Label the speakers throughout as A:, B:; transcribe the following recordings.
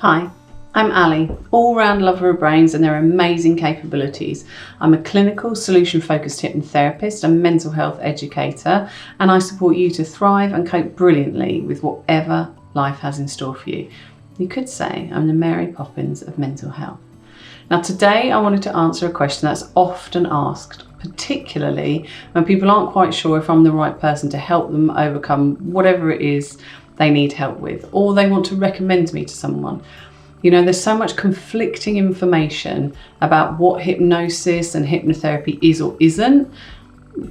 A: Hi, I'm Ali, all-round lover of brains and their amazing capabilities. I'm a clinical, solution-focused hypnotherapist and mental health educator, and I support you to thrive and cope brilliantly with whatever life has in store for you. You could say I'm the Mary Poppins of mental health. Now today I wanted to answer a question that's often asked, particularly when people aren't quite sure if I'm the right person to help them overcome whatever it is they need help with, or they want to recommend me to someone. You know, there's so much conflicting information about what hypnosis and hypnotherapy is or isn't.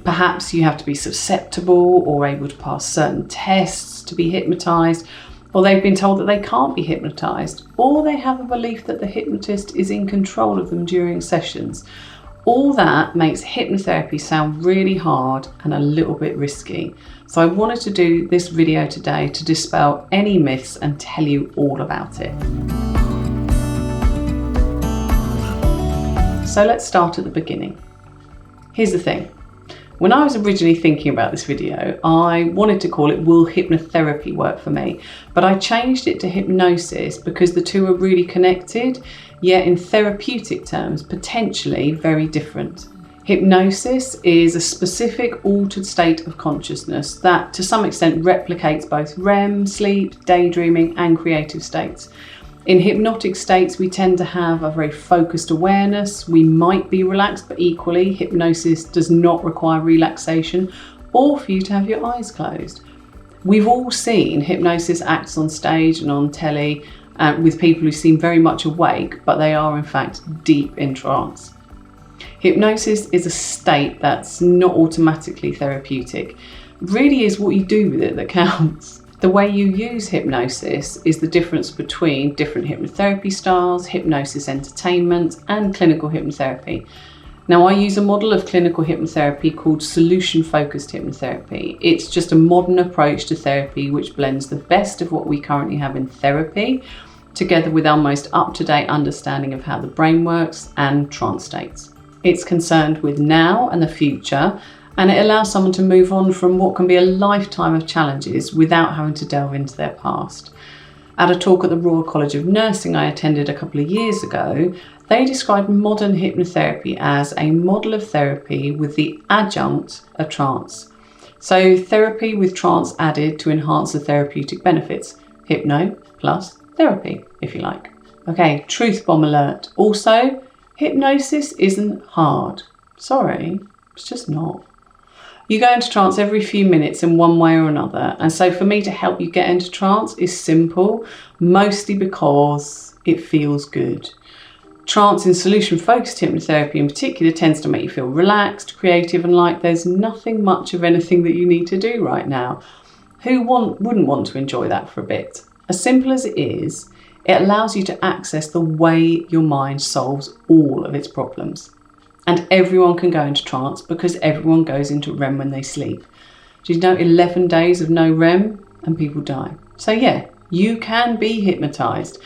A: Perhaps you have to be susceptible or able to pass certain tests to be hypnotized, or they've been told that they can't be hypnotized, or they have a belief that the hypnotist is in control of them during sessions. All that makes hypnotherapy sound really hard and a little bit risky. So I wanted to do this video today to dispel any myths and tell you all about it. So let's start at the beginning. Here's the thing. When I was originally thinking about this video, I wanted to call it Will Hypnotherapy Work For Me? But I changed it to hypnosis because the two are really connected, yet in therapeutic terms, potentially very different. Hypnosis is a specific altered state of consciousness that to some extent replicates both REM, sleep, daydreaming and creative states. In hypnotic states, we tend to have a very focused awareness. We might be relaxed, but equally, hypnosis does not require relaxation or for you to have your eyes closed. We've all seen hypnosis acts on stage and on telly with people who seem very much awake, but they are in fact deep in trance. Hypnosis is a state that's not automatically therapeutic. It really is what you do with it that counts. The way you use hypnosis is the difference between different hypnotherapy styles, hypnosis entertainment, and clinical hypnotherapy. Now, I use a model of clinical hypnotherapy called solution-focused hypnotherapy. It's just a modern approach to therapy which blends the best of what we currently have in therapy together with our most up-to-date understanding of how the brain works and trance states. It's concerned with now and the future, and it allows someone to move on from what can be a lifetime of challenges without having to delve into their past. At a talk at the Royal College of Nursing I attended a couple of years ago, they described modern hypnotherapy as a model of therapy with the adjunct of trance. So therapy with trance added to enhance the therapeutic benefits. Hypno plus therapy, if you like. Okay, truth bomb alert. Also, hypnosis isn't hard. Sorry, it's just not. You go into trance every few minutes in one way or another, and so for me to help you get into trance is simple, mostly because it feels good. Trance in solution-focused hypnotherapy in particular tends to make you feel relaxed, creative, and like there's nothing much of anything that you need to do right now. Who wouldn't want to enjoy that for a bit? As simple as it is, it allows you to access the way your mind solves all of its problems. And everyone can go into trance because everyone goes into REM when they sleep. Do you know 11 days of no REM and people die? So yeah, you can be hypnotized.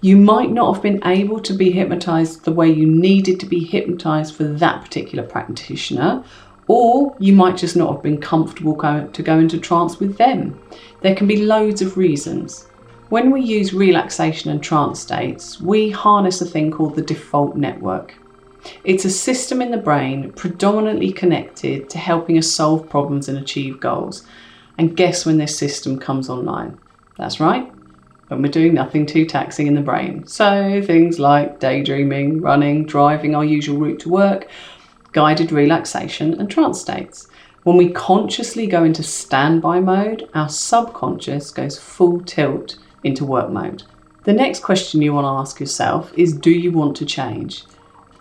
A: You might not have been able to be hypnotized the way you needed to be hypnotized for that particular practitioner, or you might just not have been comfortable to go into trance with them. There can be loads of reasons. When we use relaxation and trance states, we harness a thing called the default network. It's a system in the brain predominantly connected to helping us solve problems and achieve goals. And guess when this system comes online? That's right, when we're doing nothing too taxing in the brain. So things like daydreaming, running, driving our usual route to work, guided relaxation and trance states. When we consciously go into standby mode, our subconscious goes full tilt into work mode. The next question you want to ask yourself is, do you want to change?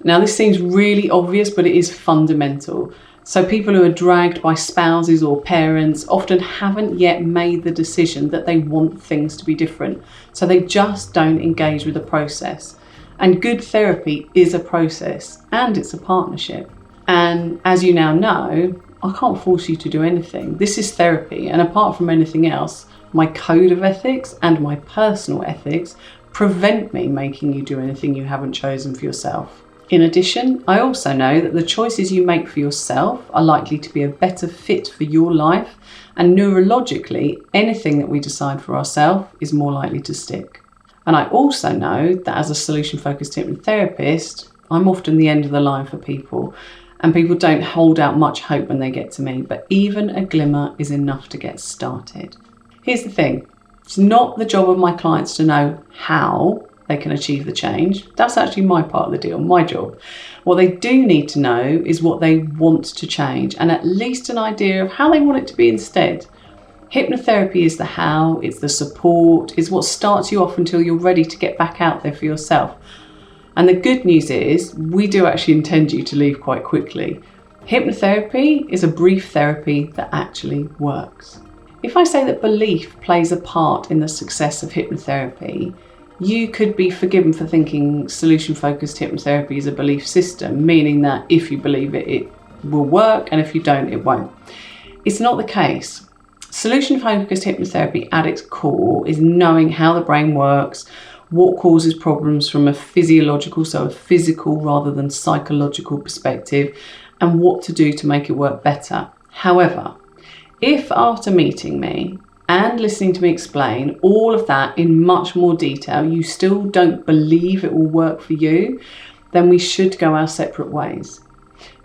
A: Now this seems really obvious, but it is fundamental. So people who are dragged by spouses or parents often haven't yet made the decision that they want things to be different. So they just don't engage with the process. And good therapy is a process and it's a partnership. And as you now know, I can't force you to do anything. This is therapy, and apart from anything else, my code of ethics and my personal ethics prevent me making you do anything you haven't chosen for yourself. In addition, I also know that the choices you make for yourself are likely to be a better fit for your life, and neurologically, anything that we decide for ourselves is more likely to stick. And I also know that as a solution-focused hypnotherapist, I'm often the end of the line for people, and people don't hold out much hope when they get to me, but even a glimmer is enough to get started. Here's the thing, it's not the job of my clients to know how they can achieve the change. That's actually my part of the deal, my job. What they do need to know is what they want to change, and at least an idea of how they want it to be instead. Hypnotherapy is the how, it's the support, it's what starts you off until you're ready to get back out there for yourself. And the good news is, we do actually intend you to leave quite quickly. Hypnotherapy is a brief therapy that actually works. If I say that belief plays a part in the success of hypnotherapy, you could be forgiven for thinking solution-focused hypnotherapy is a belief system, meaning that if you believe it, it will work, and if you don't, it won't. It's not the case. Solution-focused hypnotherapy at its core is knowing how the brain works, what causes problems from a physiological, so a physical rather than psychological perspective, and what to do to make it work better. However, if after meeting me and listening to me explain all of that in much more detail, you still don't believe it will work for you, then we should go our separate ways.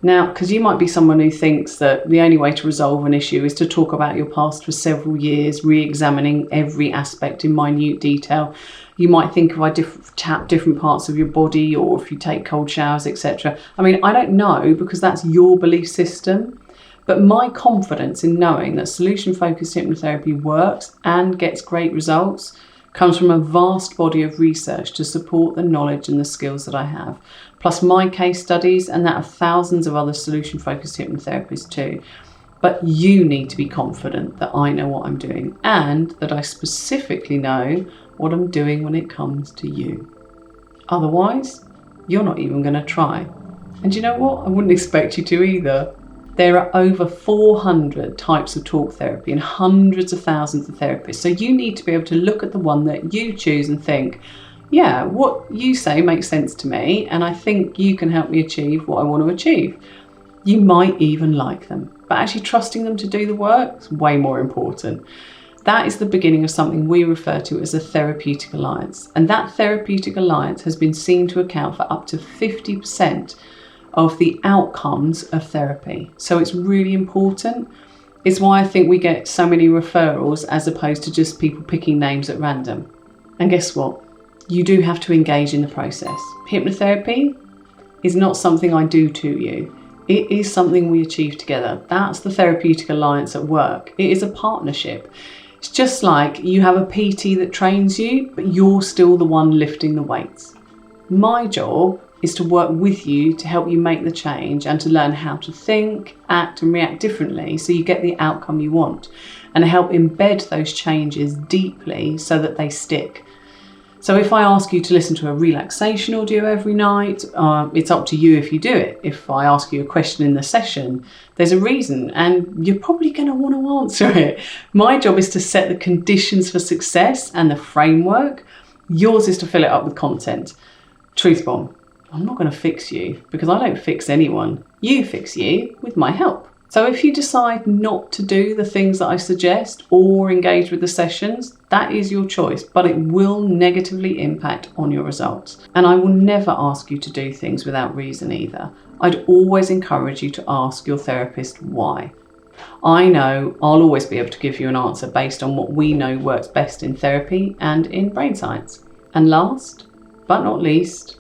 A: Now, because you might be someone who thinks that the only way to resolve an issue is to talk about your past for several years, re-examining every aspect in minute detail. You might think if I tap different parts of your body, or if you take cold showers, etc. I mean, I don't know, because that's your belief system. But my confidence in knowing that solution-focused hypnotherapy works and gets great results comes from a vast body of research to support the knowledge and the skills that I have, plus my case studies and that of thousands of other solution-focused hypnotherapists too. But you need to be confident that I know what I'm doing, and that I specifically know what I'm doing when it comes to you. Otherwise, you're not even going to try. And you know what? I wouldn't expect you to either. There are over 400 types of talk therapy and hundreds of thousands of therapists. So you need to be able to look at the one that you choose and think, yeah, what you say makes sense to me, and I think you can help me achieve what I want to achieve. You might even like them, but actually trusting them to do the work is way more important. That is the beginning of something we refer to as a therapeutic alliance. And that therapeutic alliance has been seen to account for up to 50% of the outcomes of therapy. So it's really important. It's why I think we get so many referrals as opposed to just people picking names at random. And guess what? You do have to engage in the process. Hypnotherapy is not something I do to you. It is something we achieve together. That's the therapeutic alliance at work. It is a partnership. It's just like you have a PT that trains you, but you're still the one lifting the weights. My job is to work with you to help you make the change and to learn how to think, act and react differently so you get the outcome you want, and help embed those changes deeply so that they stick. So if I ask you to listen to a relaxation audio every night, it's up to you if you do it. If I ask you a question in the session, there's a reason and you're probably going to want to answer it. My job is to set the conditions for success and the framework. Yours is to fill it up with content. Truth bomb. I'm not going to fix you, because I don't fix anyone. You fix you with my help. So if you decide not to do the things that I suggest or engage with the sessions, that is your choice, but it will negatively impact on your results. And I will never ask you to do things without reason either. I'd always encourage you to ask your therapist why. I know I'll always be able to give you an answer based on what we know works best in therapy and in brain science. And last but not least,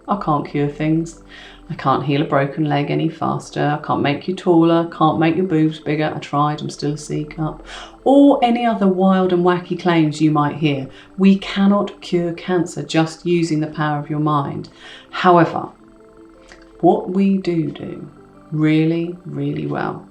A: I can't cure things. I can't heal a broken leg any faster. I can't make you taller. Can't make your boobs bigger. I tried, I'm still a C cup. Or any other wild and wacky claims you might hear. We cannot cure cancer just using the power of your mind. However, what we do really, really well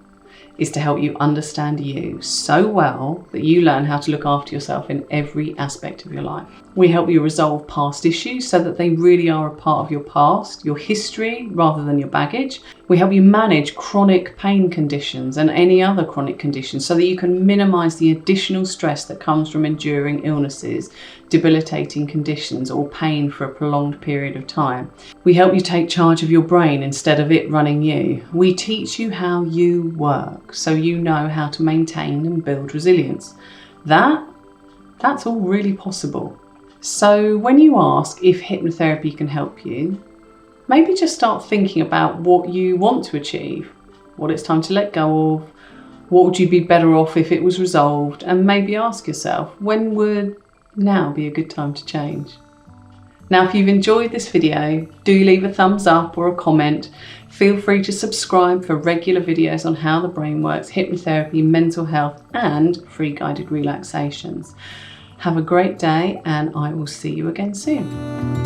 A: is to help you understand you so well that you learn how to look after yourself in every aspect of your life. We help you resolve past issues so that they really are a part of your past, your history, rather than your baggage. We help you manage chronic pain conditions and any other chronic conditions so that you can minimize the additional stress that comes from enduring illnesses, debilitating conditions, or pain for a prolonged period of time. We help you take charge of your brain instead of it running you. We teach you how you work so you know how to maintain and build resilience. That's all really possible. So when you ask if hypnotherapy can help you, maybe just start thinking about what you want to achieve, what it's time to let go of, what would you be better off if it was resolved, and maybe ask yourself, when would now be a good time to change? Now, if you've enjoyed this video, do leave a thumbs up or a comment. Feel free to subscribe for regular videos on how the brain works, hypnotherapy, mental health, and free guided relaxations. Have a great day, and I will see you again soon.